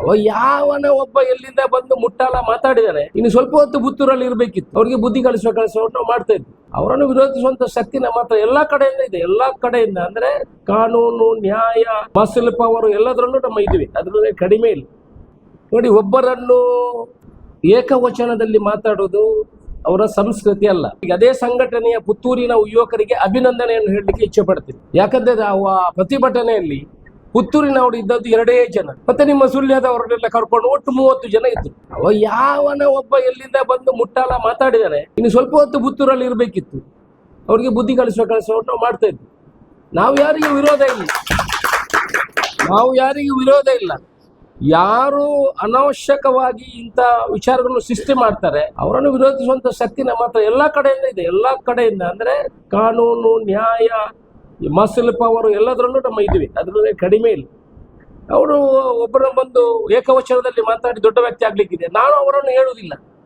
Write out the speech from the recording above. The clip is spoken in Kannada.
ಅವ ಯಾವನ ಒಬ್ಬ ಎಲ್ಲಿಂದ ಬಂದು ಮುಟ್ಟಾಲ ಮಾತಾಡಿದಾನೆ, ಇನ್ನು ಸ್ವಲ್ಪ ಹೊತ್ತು ಪುತ್ತೂರಲ್ಲಿ ಇರ್ಬೇಕಿತ್ತು, ಅವ್ರಿಗೆ ಬುದ್ಧಿ ಕಲಿಸುವ ಮಾಡ್ತಾ ಇದ್ರು. ಅವರನ್ನು ವಿರೋಧಿಸುವಂತ ಶಕ್ತಿ ನಮ್ಮ ಹತ್ರ ಎಲ್ಲಾ ಕಡೆಯಿಂದ ಇದೆ. ಎಲ್ಲಾ ಕಡೆಯಿಂದ ಅಂದ್ರೆ ಕಾನೂನು, ನ್ಯಾಯ, ಮಸಲ್ ಪವರ್ ಎಲ್ಲದರಲ್ಲೂ ನಮ್ಮ ಇದ್ವಿ, ಅದ್ರಲ್ಲಿ ಕಡಿಮೆ ಇಲ್ಲ. ನೋಡಿ, ಒಬ್ಬರನ್ನು ಏಕವಚನದಲ್ಲಿ ಮಾತಾಡೋದು ಅವರ ಸಂಸ್ಕೃತಿ ಅಲ್ಲ. ಈಗ ಅದೇ ಸಂಘಟನೆಯ ಪುತ್ತೂರಿನ ಯುವಕರಿಗೆ ಅಭಿನಂದನೆಯನ್ನು ಹೇಳಲಿಕ್ಕೆ ಇಚ್ಛೆ ಪಡ್ತೀನಿ. ಯಾಕಂದ್ರೆ ಆ ಪ್ರತಿಭಟನೆಯಲ್ಲಿ ಪುತ್ತೂರಿನವರು ಇದ್ದದ್ದು 2 ಜನ, ಮತ್ತೆ ನಿಮ್ಮ ಸುಳ್ಯದವರನ್ನೆಲ್ಲ ಕರ್ಕೊಂಡು ಒಟ್ಟು 30 ಜನ ಇದ್ರು. ಅವ ಯಾವನ ಒಬ್ಬ ಎಲ್ಲಿಂದ ಬಂದು ಮುಟ್ಟಾಲ ಮಾತಾಡಿದಾನೆ, ಇನ್ನು ಸ್ವಲ್ಪ ಹೊತ್ತು ಪುತ್ತೂರಲ್ಲಿ ಇರ್ಬೇಕಿತ್ತು, ಅವ್ರಿಗೆ ಬುದ್ಧಿ ಕಲಿಸುವ ಮಾಡ್ತಾ ಇದ್ವಿ. ನಾವು ಯಾರಿಗೂ ವಿರೋಧ ಇಲ್ಲ. ಯಾರು ಅನಾವಶ್ಯಕವಾಗಿ ಇಂಥ ವಿಚಾರಗಳನ್ನು ಸೃಷ್ಟಿ ಮಾಡ್ತಾರೆ ಅವರನ್ನು ವಿರೋಧಿಸುವಂತ ಶಕ್ತಿ ನಮ್ಮ ಹತ್ರ ಎಲ್ಲಾ ಕಡೆಯಿಂದ ಇದೆ. ಎಲ್ಲಾ ಕಡೆಯಿಂದ ಅಂದ್ರೆ ಕಾನೂನು, ನ್ಯಾಯ, ಮಸಲ್ ಪವರ್ ಎಲ್ಲದರಲ್ಲೂ ನಮ್ಮ ಇದ್ವಿ, ಅದ್ರಲ್ಲಿ ಕಡಿಮೆ ಇಲ್ಲ. ಅವರು ಒಬ್ಬರನ್ನ ಬಂದು ಏಕವಚನದಲ್ಲಿ ಮಾತಾಡಿ ದೊಡ್ಡ ವ್ಯಕ್ತಿ ಆಗ್ಲಿಕ್ಕಿದೆ, ನಾನು ಅವರನ್ನು ಹೇಳುವುದಿಲ್ಲ.